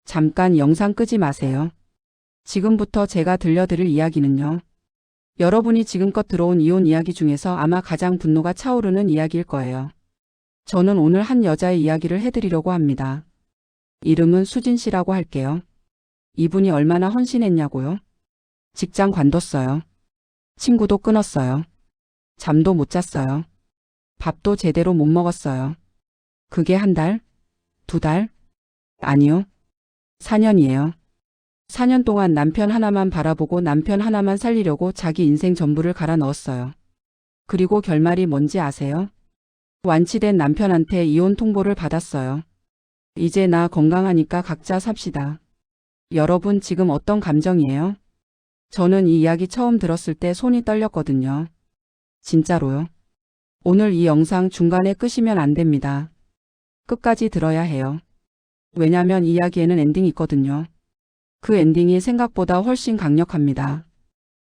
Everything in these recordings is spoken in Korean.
잠깐 영상 끄지 마세요. 지금부터 제가 들려드릴 이야기는요. 여러분이 지금껏 들어온 이혼 이야기 중에서 아마 가장 분노가 차오르는 이야기일 거예요. 저는 오늘 한 여자의 이야기를 해드리려고 합니다. 이름은 수진 씨라고 할게요. 이분이 얼마나 헌신했냐고요? 직장 관뒀어요. 친구도 끊었어요. 잠도 못 잤어요. 밥도 제대로 못 먹었어요. 그게 한 달? 두 달? 아니요. 4년이에요. 4년 동안 남편 하나만 바라보고 남편 하나만 살리려고 자기 인생 전부를 갈아 넣었어요. 그리고 결말이 뭔지 아세요? 완치된 남편한테 이혼 통보를 받았어요. 이제 나 건강하니까 각자 삽시다. 여러분 지금 어떤 감정이에요? 저는 이 이야기 처음 들었을 때 손이 떨렸거든요. 진짜로요. 오늘 이 영상 중간에 끄시면 안 됩니다. 끝까지 들어야 해요. 왜냐면 이 이야기에는 엔딩이 있거든요. 그 엔딩이 생각보다 훨씬 강력합니다.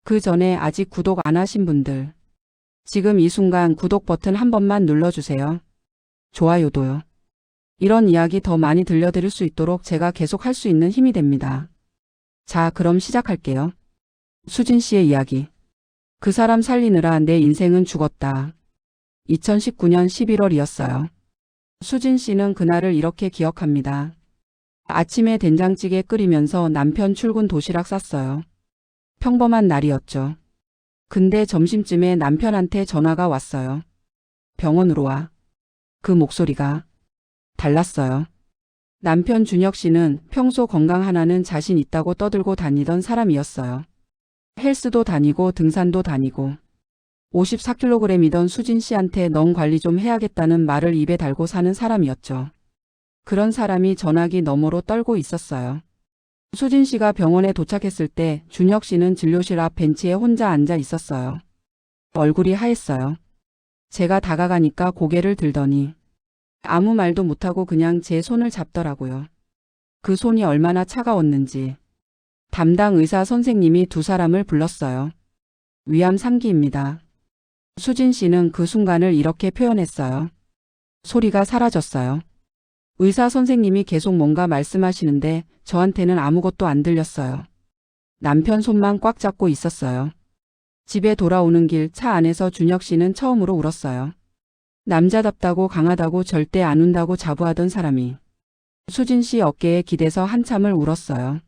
그 전에 아직 구독 안 하신 분들, 지금 이 순간 구독 버튼 한 번만 눌러주세요. 좋아요도요. 이런 이야기 더 많이 들려드릴 수 있도록 제가 계속 할 수 있는 힘이 됩니다. 자, 그럼 시작할게요. 수진 씨의 이야기. 그 사람 살리느라 내 인생은 죽었다. 2019년 11월이었어요. 수진 씨는 그날을 이렇게 기억합니다. 아침에 된장찌개 끓이면서 남편 출근 도시락 쌌어요. 평범한 날이었죠. 근데 점심쯤에 남편한테 전화가 왔어요. 병원으로 와. 그 목소리가 달랐어요. 남편 준혁 씨는 평소 건강 하나는 자신 있다고 떠들고 다니던 사람이었어요. 헬스도 다니고 등산도 다니고 54kg이던 수진 씨한테 넌 관리 좀 해야겠다는 말을 입에 달고 사는 사람이었죠. 그런 사람이 전화기 너머로 떨고 있었어요. 수진 씨가 병원에 도착했을 때 준혁 씨는 진료실 앞 벤치에 혼자 앉아 있었어요. 얼굴이 하했어요. 제가 다가가니까 고개를 들더니 아무 말도 못하고 그냥 제 손을 잡더라고요. 그 손이 얼마나 차가웠는지. 담당 의사 선생님이 두 사람을 불렀어요. 위암 3기입니다. 수진 씨는 그 순간을 이렇게 표현했어요. 소리가 사라졌어요. 의사 선생님이 계속 뭔가 말씀하시는데 저한테는 아무것도 안 들렸어요. 남편 손만 꽉 잡고 있었어요. 집에 돌아오는 길 차 안에서 준혁 씨는 처음으로 울었어요. 남자답다고 강하다고 절대 안 운다고 자부하던 사람이 수진 씨 어깨에 기대서 한참을 울었어요.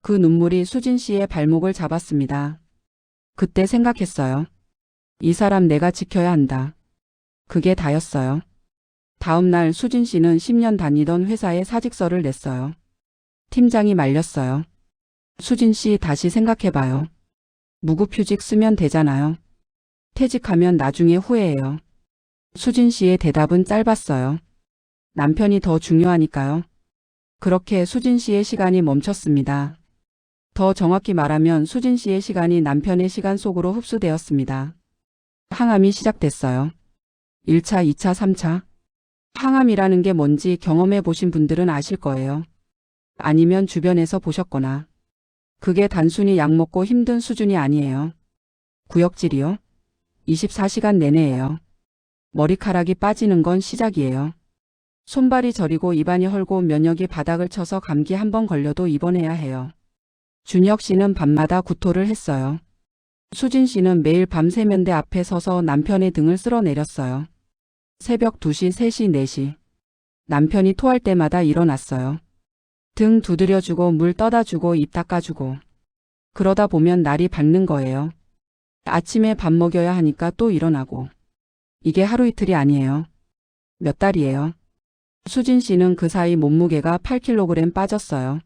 그 눈물이 수진 씨의 발목을 잡았습니다. 그때 생각했어요. 이 사람 내가 지켜야 한다. 그게 다였어요. 다음 날 수진 씨는 10년 다니던 회사에 사직서를 냈어요. 팀장이 말렸어요. 수진 씨 다시 생각해봐요. 무급휴직 쓰면 되잖아요. 퇴직하면 나중에 후회해요. 수진 씨의 대답은 짧았어요. 남편이 더 중요하니까요. 그렇게 수진 씨의 시간이 멈췄습니다. 더 정확히 말하면 수진 씨의 시간이 남편의 시간 속으로 흡수되었습니다. 항암이 시작됐어요. 1차, 2차, 3차. 항암이라는 게 뭔지 경험해 보신 분들은 아실 거예요. 아니면 주변에서 보셨거나. 그게 단순히 약 먹고 힘든 수준이 아니에요. 구역질이요? 24시간 내내예요. 머리카락이 빠지는 건 시작이에요. 손발이 저리고 입안이 헐고 면역이 바닥을 쳐서 감기 한 번 걸려도 입원해야 해요. 준혁 씨는 밤마다 구토를 했어요. 수진 씨는 매일 밤 세면대 앞에 서서 남편의 등을 쓸어내렸어요. 새벽 2시, 3시, 4시. 남편이 토할 때마다 일어났어요. 등 두드려주고 물 떠다주고 입 닦아주고. 그러다 보면 날이 밝는 거예요. 아침에 밥 먹여야 하니까 또 일어나고. 이게 하루 이틀이 아니에요. 몇 달이에요. 수진 씨는 그 사이 몸무게가 8kg 빠졌어요.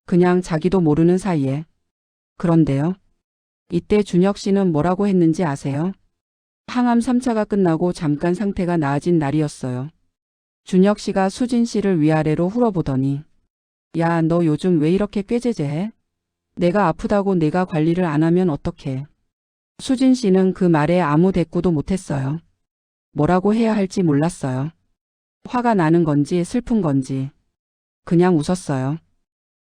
그냥 자기도 모르는 사이에. 그런데요. 이때 준혁 씨는 뭐라고 했는지 아세요? 항암 3차가 끝나고 잠깐 상태가 나아진 날이었어요. 준혁 씨가 수진 씨를 위아래로 훑어보더니 야, 너 요즘 왜 이렇게 꾀죄죄해? 내가 아프다고 내가 관리를 안 하면 어떡해? 수진 씨는 그 말에 아무 대꾸도 못했어요. 뭐라고 해야 할지 몰랐어요. 화가 나는 건지 슬픈 건지. 그냥 웃었어요.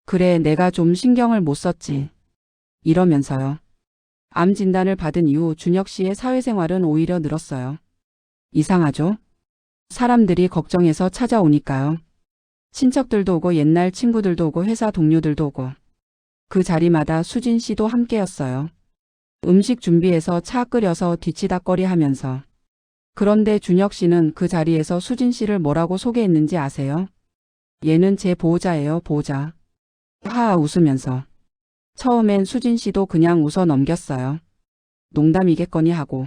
그래, 내가 좀 신경을 못 썼지. 이러면서요. 암 진단을 받은 이후 준혁 씨의 사회생활은 오히려 늘었어요. 이상하죠? 사람들이 걱정해서 찾아오니까요. 친척들도 오고 옛날 친구들도 오고 회사 동료들도 오고 그 자리마다 수진 씨도 함께였어요. 음식 준비해서 차 끓여서 뒤치다꺼리 하면서. 그런데 준혁 씨는 그 자리에서 수진 씨를 뭐라고 소개했는지 아세요? 얘는 제 보호자예요, 보호자. 하하 웃으면서. 처음엔 수진 씨도 그냥 웃어 넘겼어요. 농담이겠거니 하고.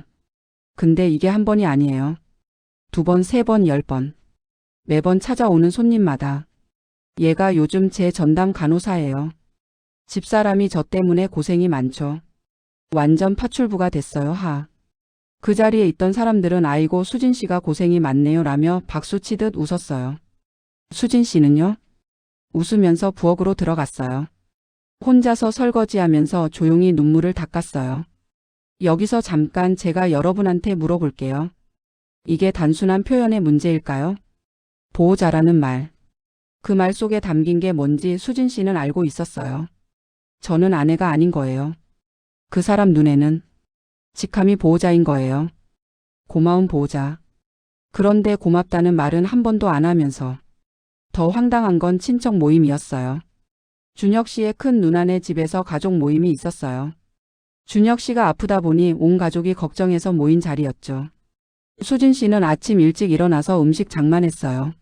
근데 이게 한 번이 아니에요. 2번, 3번, 10번. 매번 찾아오는 손님마다. 얘가 요즘 제 전담 간호사예요. 집사람이 저 때문에 고생이 많죠. 완전 파출부가 됐어요, 하. 그 자리에 있던 사람들은 아이고 수진 씨가 고생이 많네요 라며 박수치듯 웃었어요. 수진 씨는요? 웃으면서 부엌으로 들어갔어요. 혼자서 설거지하면서 조용히 눈물을 닦았어요. 여기서 잠깐 제가 여러분한테 물어볼게요. 이게 단순한 표현의 문제일까요? 보호자라는 말. 그 말 속에 담긴 게 뭔지 수진 씨는 알고 있었어요. 저는 아내가 아닌 거예요. 그 사람 눈에는 직함이 보호자인 거예요. 고마운 보호자. 그런데 고맙다는 말은 한 번도 안 하면서 더 황당한 건 친척 모임이었어요. 준혁 씨의 큰 누나네 집에서 가족 모임이 있었어요. 준혁 씨가 아프다 보니 온 가족이 걱정해서 모인 자리였죠. 수진 씨는 아침 일찍 일어나서 음식 장만했어요.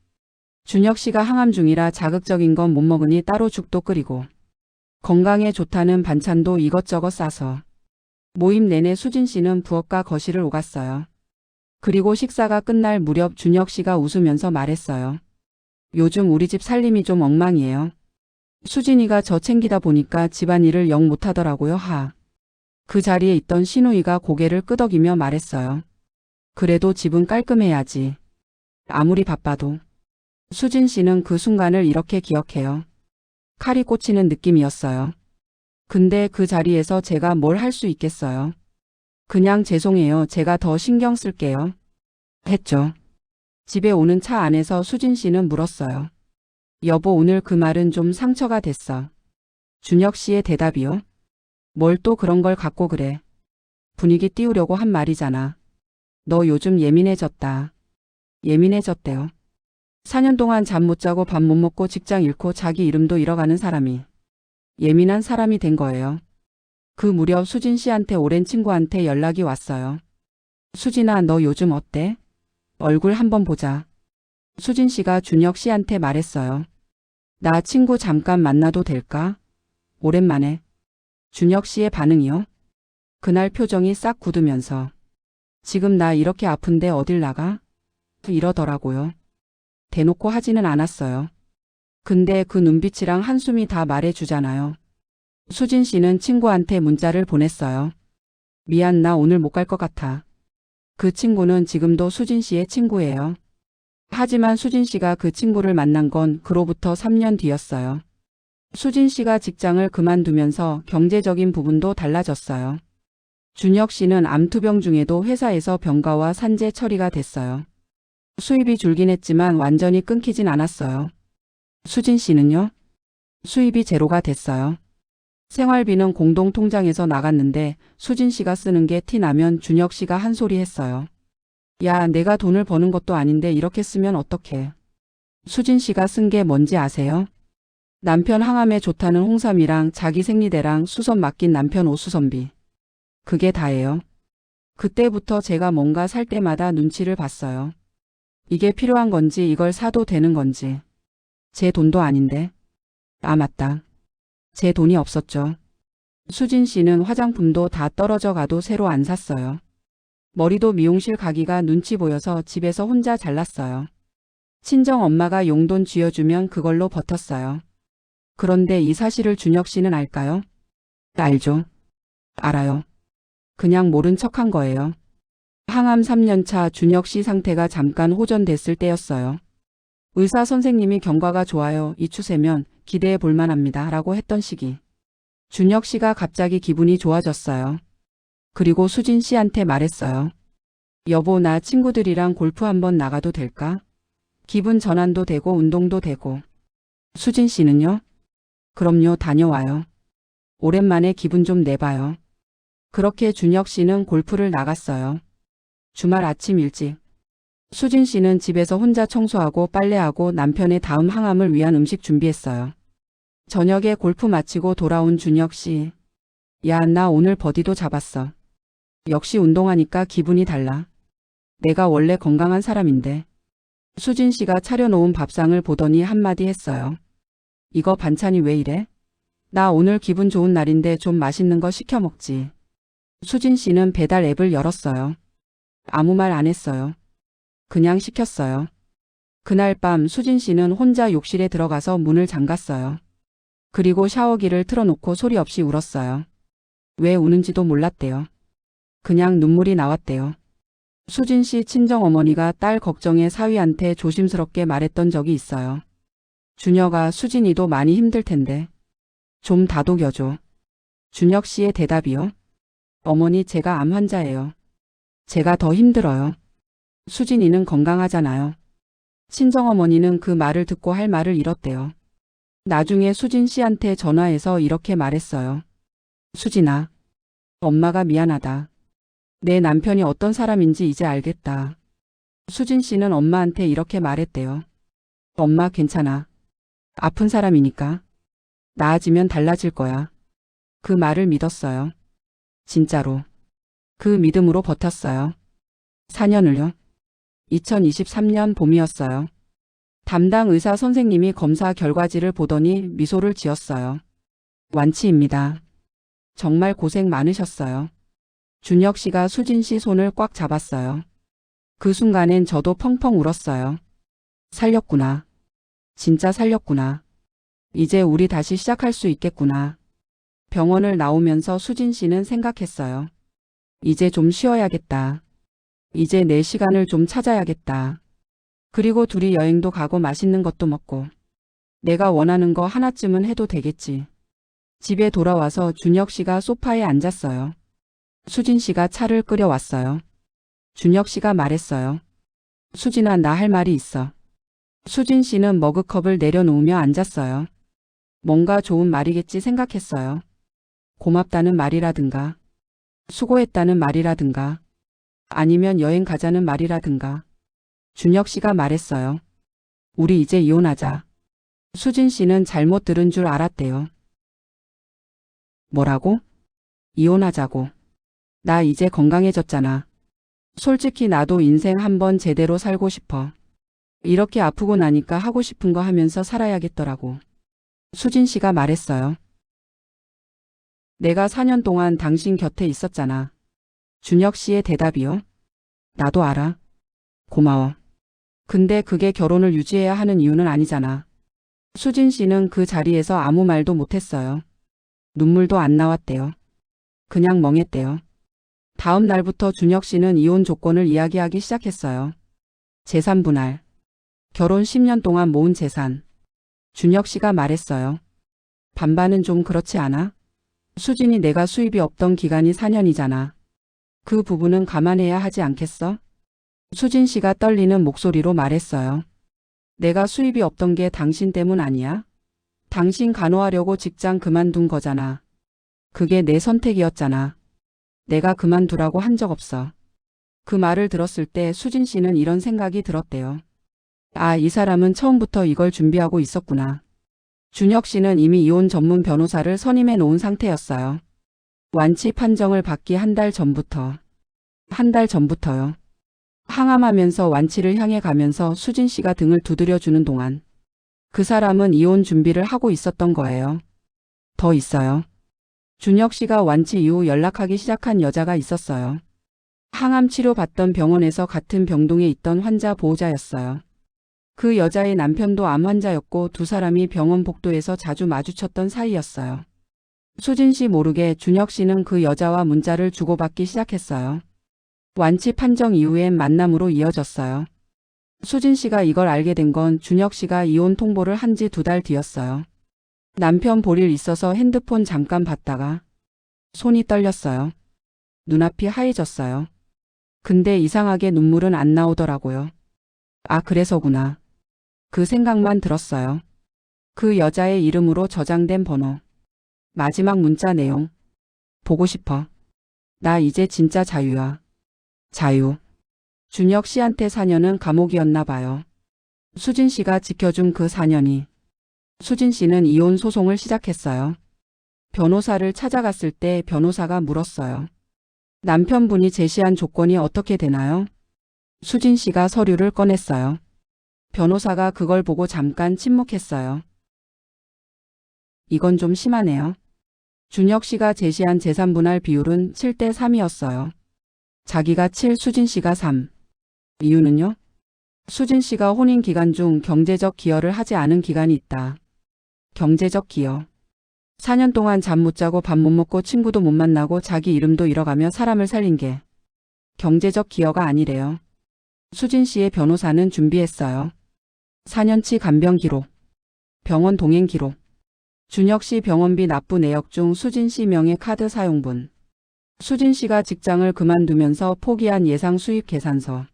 준혁 씨가 항암 중이라 자극적인 건 못 먹으니 따로 죽도 끓이고 건강에 좋다는 반찬도 이것저것 싸서 모임 내내 수진 씨는 부엌과 거실을 오갔어요. 그리고 식사가 끝날 무렵 준혁 씨가 웃으면서 말했어요. 요즘 우리 집 살림이 좀 엉망이에요. 수진이가 저 챙기다 보니까 집안일을 영 못하더라고요, 하. 그 자리에 있던 신우이가 고개를 끄덕이며 말했어요. 그래도 집은 깔끔해야지. 아무리 바빠도. 수진 씨는 그 순간을 이렇게 기억해요. 칼이 꽂히는 느낌이었어요. 근데 그 자리에서 제가 뭘 할 수 있겠어요. 그냥 죄송해요. 제가 더 신경 쓸게요. 했죠. 집에 오는 차 안에서 수진 씨는 물었어요. 여보, 오늘 그 말은 좀 상처가 됐어. 준혁 씨의 대답이요? 뭘 또 그런 걸 갖고 그래. 분위기 띄우려고 한 말이잖아. 너 요즘 예민해졌다. 예민해졌대요. 4년 동안 잠 못 자고 밥 못 먹고 직장 잃고 자기 이름도 잃어가는 사람이 예민한 사람이 된 거예요. 그 무렵 수진 씨한테 오랜 친구한테 연락이 왔어요. 수진아, 너 요즘 어때? 얼굴 한번 보자. 수진 씨가 준혁 씨한테 말했어요. 나 친구 잠깐 만나도 될까? 오랜만에. 준혁 씨의 반응이요? 그날 표정이 싹 굳으면서 지금 나 이렇게 아픈데 어딜 나가? 이러더라고요. 대놓고 하지는 않았어요. 근데 그 눈빛이랑 한숨이 다 말해주잖아요. 수진 씨는 친구한테 문자를 보냈어요. 미안, 나 오늘 못 갈 것 같아. 그 친구는 지금도 수진 씨의 친구예요. 하지만 수진 씨가 그 친구를 만난 건 그로부터 3년 뒤였어요. 수진 씨가 직장을 그만두면서 경제적인 부분도 달라졌어요. 준혁 씨는 암투병 중에도 회사에서 병가와 산재 처리가 됐어요. 수입이 줄긴 했지만 완전히 끊기진 않았어요. 수진 씨는요? 수입이 제로가 됐어요. 생활비는 공동통장에서 나갔는데 수진 씨가 쓰는 게 티 나면 준혁 씨가 한 소리 했어요. 야, 내가 돈을 버는 것도 아닌데 이렇게 쓰면 어떡해. 수진 씨가 쓴 게 뭔지 아세요? 남편 항암에 좋다는 홍삼이랑 자기 생리대랑 수선 맡긴 남편 옷수선비. 그게 다예요. 그때부터 제가 뭔가 살 때마다 눈치를 봤어요. 이게 필요한 건지 이걸 사도 되는 건지. 제 돈도 아닌데. 아, 맞다. 제 돈이 없었죠. 수진 씨는 화장품도 다 떨어져 가도 새로 안 샀어요. 머리도 미용실 가기가 눈치 보여서 집에서 혼자 잘랐어요. 친정 엄마가 용돈 쥐어주면 그걸로 버텼어요. 그런데 이 사실을 준혁 씨는 알까요? 알죠. 알아요. 그냥 모른 척한 거예요. 항암 3년차 준혁 씨 상태가 잠깐 호전됐을 때였어요. 의사 선생님이 경과가 좋아요. 이 추세면 기대해 볼 만합니다. 라고 했던 시기. 준혁 씨가 갑자기 기분이 좋아졌어요. 그리고 수진 씨한테 말했어요. 여보, 나 친구들이랑 골프 한번 나가도 될까? 기분 전환도 되고 운동도 되고. 수진 씨는요? 그럼요, 다녀와요. 오랜만에 기분 좀 내봐요. 그렇게 준혁 씨는 골프를 나갔어요. 주말 아침 일찍. 수진 씨는 집에서 혼자 청소하고 빨래하고 남편의 다음 항암을 위한 음식 준비했어요. 저녁에 골프 마치고 돌아온 준혁 씨. 야, 나 오늘 버디도 잡았어. 역시 운동하니까 기분이 달라. 내가 원래 건강한 사람인데. 수진 씨가 차려놓은 밥상을 보더니 한마디 했어요. 이거 반찬이 왜 이래? 나 오늘 기분 좋은 날인데 좀 맛있는 거 시켜 먹지. 수진 씨는 배달 앱을 열었어요. 아무 말 안 했어요. 그냥 시켰어요. 그날 밤 수진 씨는 혼자 욕실에 들어가서 문을 잠갔어요. 그리고 샤워기를 틀어놓고 소리 없이 울었어요. 왜 우는지도 몰랐대요. 그냥 눈물이 나왔대요. 수진 씨 친정어머니가 딸 걱정에 사위한테 조심스럽게 말했던 적이 있어요. 준혁아, 수진이도 많이 힘들 텐데. 좀 다독여줘. 준혁 씨의 대답이요. 어머니, 제가 암 환자예요. 제가 더 힘들어요. 수진이는 건강하잖아요. 친정어머니는 그 말을 듣고 할 말을 잃었대요. 나중에 수진 씨한테 전화해서 이렇게 말했어요. 수진아, 엄마가 미안하다. 내 남편이 어떤 사람인지 이제 알겠다. 수진 씨는 엄마한테 이렇게 말했대요. 엄마 괜찮아. 아픈 사람이니까. 나아지면 달라질 거야. 그 말을 믿었어요. 진짜로. 그 믿음으로 버텼어요. 4년을요. 2023년 봄이었어요. 담당 의사 선생님이 검사 결과지를 보더니 미소를 지었어요. 완치입니다. 정말 고생 많으셨어요. 준혁 씨가 수진 씨 손을 꽉 잡았어요. 그 순간엔 저도 펑펑 울었어요. 살렸구나. 진짜 살렸구나. 이제 우리 다시 시작할 수 있겠구나. 병원을 나오면서 수진 씨는 생각했어요. 이제 좀 쉬어야겠다. 이제 내 시간을 좀 찾아야겠다. 그리고 둘이 여행도 가고 맛있는 것도 먹고. 내가 원하는 거 하나쯤은 해도 되겠지. 집에 돌아와서 준혁 씨가 소파에 앉았어요. 수진 씨가 차를 끓여왔어요. 준혁 씨가 말했어요. 수진아, 나 할 말이 있어. 수진 씨는 머그컵을 내려놓으며 앉았어요. 뭔가 좋은 말이겠지 생각했어요. 고맙다는 말이라든가, 수고했다는 말이라든가, 아니면 여행 가자는 말이라든가. 준혁 씨가 말했어요. 우리 이제 이혼하자. 수진 씨는 잘못 들은 줄 알았대요. 뭐라고? 이혼하자고. 나 이제 건강해졌잖아. 솔직히 나도 인생 한번 제대로 살고 싶어. 이렇게 아프고 나니까 하고 싶은 거 하면서 살아야겠더라고. 수진 씨가 말했어요. 내가 4년 동안 당신 곁에 있었잖아. 준혁 씨의 대답이요. 나도 알아. 고마워. 근데 그게 결혼을 유지해야 하는 이유는 아니잖아. 수진 씨는 그 자리에서 아무 말도 못했어요. 눈물도 안 나왔대요. 그냥 멍했대요. 다음 날부터 준혁 씨는 이혼 조건을 이야기하기 시작했어요. 재산 분할. 결혼 10년 동안 모은 재산. 준혁 씨가 말했어요. 반반은 좀 그렇지 않아? 수진이 내가 수입이 없던 기간이 4년이잖아. 그 부분은 감안해야 하지 않겠어? 수진 씨가 떨리는 목소리로 말했어요. 내가 수입이 없던 게 당신 때문 아니야? 당신 간호하려고 직장 그만둔 거잖아. 그게 내 선택이었잖아. 내가 그만두라고 한 적 없어. 그 말을 들었을 때 수진 씨는 이런 생각이 들었대요. 아, 이 사람은 처음부터 이걸 준비하고 있었구나. 준혁 씨는 이미 이혼 전문 변호사를 선임해 놓은 상태였어요. 완치 판정을 받기 한 달 전부터. 한 달 전부터요. 항암하면서 완치를 향해 가면서 수진 씨가 등을 두드려주는 동안 그 사람은 이혼 준비를 하고 있었던 거예요. 더 있어요. 준혁 씨가 완치 이후 연락하기 시작한 여자가 있었어요. 항암 치료 받던 병원에서 같은 병동에 있던 환자 보호자였어요. 그 여자의 남편도 암 환자였고 두 사람이 병원 복도에서 자주 마주쳤던 사이였어요. 수진 씨 모르게 준혁 씨는 그 여자와 문자를 주고받기 시작했어요. 완치 판정 이후엔 만남으로 이어졌어요. 수진 씨가 이걸 알게 된 건 준혁 씨가 이혼 통보를 한 지 2달 뒤였어요. 남편 볼 일 있어서 핸드폰 잠깐 봤다가 손이 떨렸어요. 눈앞이 하얘졌어요. 근데 이상하게 눈물은 안 나오더라고요. 아, 그래서구나. 그 생각만 들었어요. 그 여자의 이름으로 저장된 번호. 마지막 문자 내용. 보고 싶어. 나 이제 진짜 자유야. 자유. 준혁 씨한테 4년은 감옥이었나 봐요. 수진 씨가 지켜준 그 4년이. 수진 씨는 이혼 소송을 시작했어요. 변호사를 찾아갔을 때 변호사가 물었어요. 남편분이 제시한 조건이 어떻게 되나요? 수진 씨가 서류를 꺼냈어요. 변호사가 그걸 보고 잠깐 침묵했어요. 이건 좀 심하네요. 준혁 씨가 제시한 재산 분할 비율은 7대 3이었어요. 자기가 7, 수진 씨가 3. 이유는요? 수진 씨가 혼인 기간 중 경제적 기여를 하지 않은 기간이 있다. 경제적 기여. 4년 동안 잠 못 자고 밥 못 먹고 친구도 못 만나고 자기 이름도 잃어가며 사람을 살린 게 경제적 기여가 아니래요. 수진 씨의 변호사는 준비했어요. 4년치 간병 기록, 병원 동행 기록, 준혁 씨 병원비 납부 내역 중 수진 씨 명의 카드 사용분, 수진 씨가 직장을 그만두면서 포기한 예상 수입 계산서,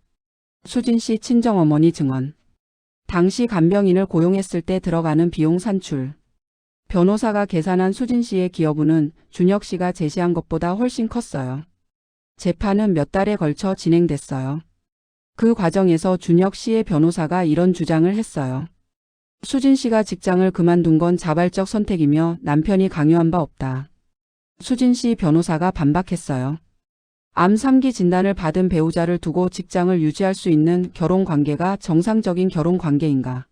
수진 씨 친정어머니 증언, 당시 간병인을 고용했을 때 들어가는 비용 산출, 변호사가 계산한 수진 씨의 기여분은 준혁 씨가 제시한 것보다 훨씬 컸어요. 재판은 몇 달에 걸쳐 진행됐어요. 그 과정에서 준혁 씨의 변호사가 이런 주장을 했어요. 수진 씨가 직장을 그만둔 건 자발적 선택이며 남편이 강요한 바 없다. 수진 씨 변호사가 반박했어요. 암 3기 진단을 받은 배우자를 두고 직장을 유지할 수 있는 결혼 관계가 정상적인 결혼 관계인가?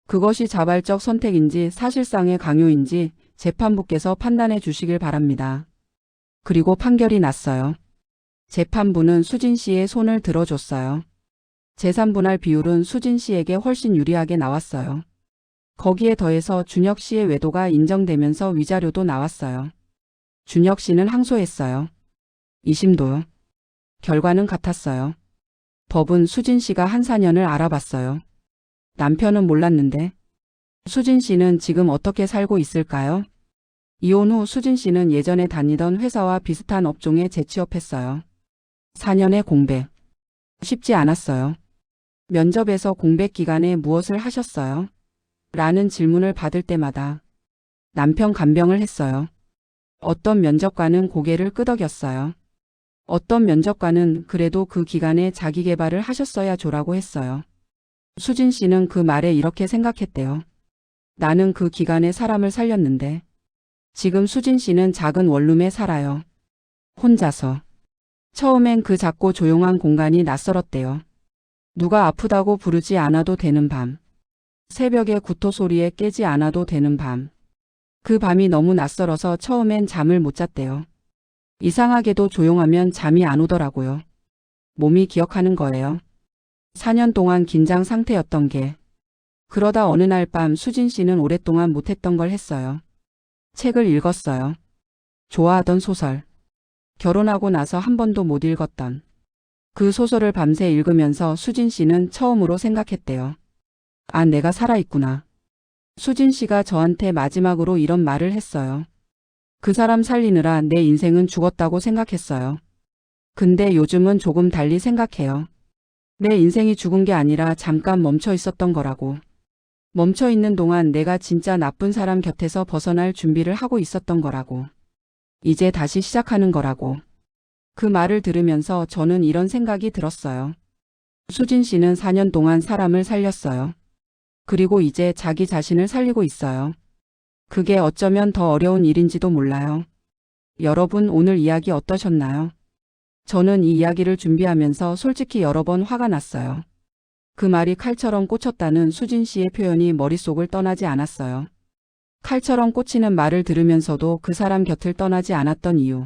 그것이 자발적 선택인지 사실상의 강요인지 재판부께서 판단해 주시길 바랍니다. 그리고 판결이 났어요. 재판부는 수진 씨의 손을 들어줬어요. 재산 분할 비율은 수진 씨에게 훨씬 유리하게 나왔어요. 거기에 더해서 준혁 씨의 외도가 인정되면서 위자료도 나왔어요. 준혁 씨는 항소했어요. 2심도요. 결과는 같았어요. 법은 수진 씨가 한 4년을 알아봤어요. 남편은 몰랐는데. 수진 씨는 지금 어떻게 살고 있을까요? 이혼 후 수진 씨는 예전에 다니던 회사와 비슷한 업종에 재취업했어요. 4년의 공백. 쉽지 않았어요. 면접에서 공백 기간에 무엇을 하셨어요? 라는 질문을 받을 때마다 남편 간병을 했어요. 어떤 면접관은 고개를 끄덕였어요. 어떤 면접관은 그래도 그 기간에 자기 개발을 하셨어야 조라고 했어요. 수진 씨는 그 말에 이렇게 생각했대요. 나는 그 기간에 사람을 살렸는데 지금 수진 씨는 작은 원룸에 살아요. 혼자서. 처음엔 그 작고 조용한 공간이 낯설었대요. 누가 아프다고 부르지 않아도 되는 밤. 새벽에 구토 소리에 깨지 않아도 되는 밤. 그 밤이 너무 낯설어서 처음엔 잠을 못 잤대요. 이상하게도 조용하면 잠이 안 오더라고요. 몸이 기억하는 거예요. 4년 동안 긴장 상태였던 게. 그러다 어느 날 밤 수진 씨는 오랫동안 못했던 걸 했어요. 책을 읽었어요. 좋아하던 소설. 결혼하고 나서 한 번도 못 읽었던 그 소설을 밤새 읽으면서 수진 씨는 처음으로 생각했대요. 아, 내가 살아있구나. 수진 씨가 저한테 마지막으로 이런 말을 했어요. 그 사람 살리느라 내 인생은 죽었다고 생각했어요. 근데 요즘은 조금 달리 생각해요. 내 인생이 죽은 게 아니라 잠깐 멈춰 있었던 거라고. 멈춰 있는 동안 내가 진짜 나쁜 사람 곁에서 벗어날 준비를 하고 있었던 거라고. 이제 다시 시작하는 거라고. 그 말을 들으면서 저는 이런 생각이 들었어요. 수진 씨는 4년 동안 사람을 살렸어요. 그리고 이제 자기 자신을 살리고 있어요. 그게 어쩌면 더 어려운 일인지도 몰라요. 여러분 오늘 이야기 어떠셨나요? 저는 이 이야기를 준비하면서 솔직히 여러 번 화가 났어요. 그 말이 칼처럼 꽂혔다는 수진 씨의 표현이 머릿속을 떠나지 않았어요. 칼처럼 꽂히는 말을 들으면서도 그 사람 곁을 떠나지 않았던 이유.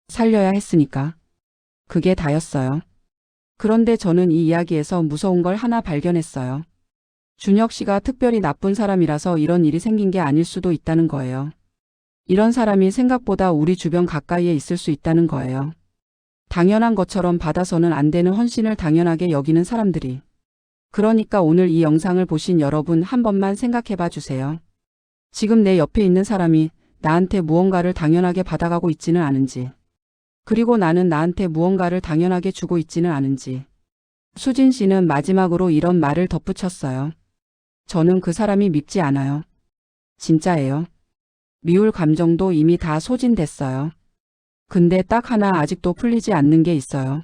살려야 했으니까. 그게 다였어요. 그런데 저는 이 이야기에서 무서운 걸 하나 발견했어요. 준혁 씨가 특별히 나쁜 사람이라서 이런 일이 생긴 게 아닐 수도 있다는 거예요. 이런 사람이 생각보다 우리 주변 가까이에 있을 수 있다는 거예요. 당연한 것처럼 받아서는 안 되는 헌신을 당연하게 여기는 사람들이. 그러니까 오늘 이 영상을 보신 여러분 한 번만 생각해 봐 주세요. 지금 내 옆에 있는 사람이 나한테 무언가를 당연하게 받아가고 있지는 않은지. 그리고 나는 나한테 무언가를 당연하게 주고 있지는 않은지. 수진 씨는 마지막으로 이런 말을 덧붙였어요. 저는 그 사람이 밉지 않아요. 진짜예요. 미울 감정도 이미 다 소진됐어요. 근데 딱 하나 아직도 풀리지 않는 게 있어요.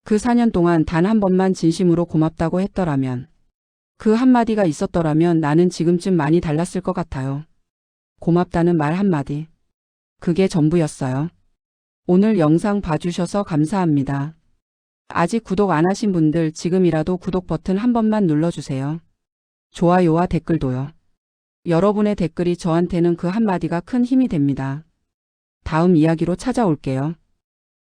그 4년 동안 단 한 번만 진심으로 고맙다고 했더라면, 그 한마디가 있었더라면 나는 지금쯤 많이 달랐을 것 같아요. 고맙다는 말 한마디. 그게 전부였어요. 오늘 영상 봐주셔서 감사합니다. 아직 구독 안 하신 분들 지금이라도 구독 버튼 한 번만 눌러주세요. 좋아요와 댓글도요. 여러분의 댓글이 저한테는 그 한마디가 큰 힘이 됩니다. 다음 이야기로 찾아올게요.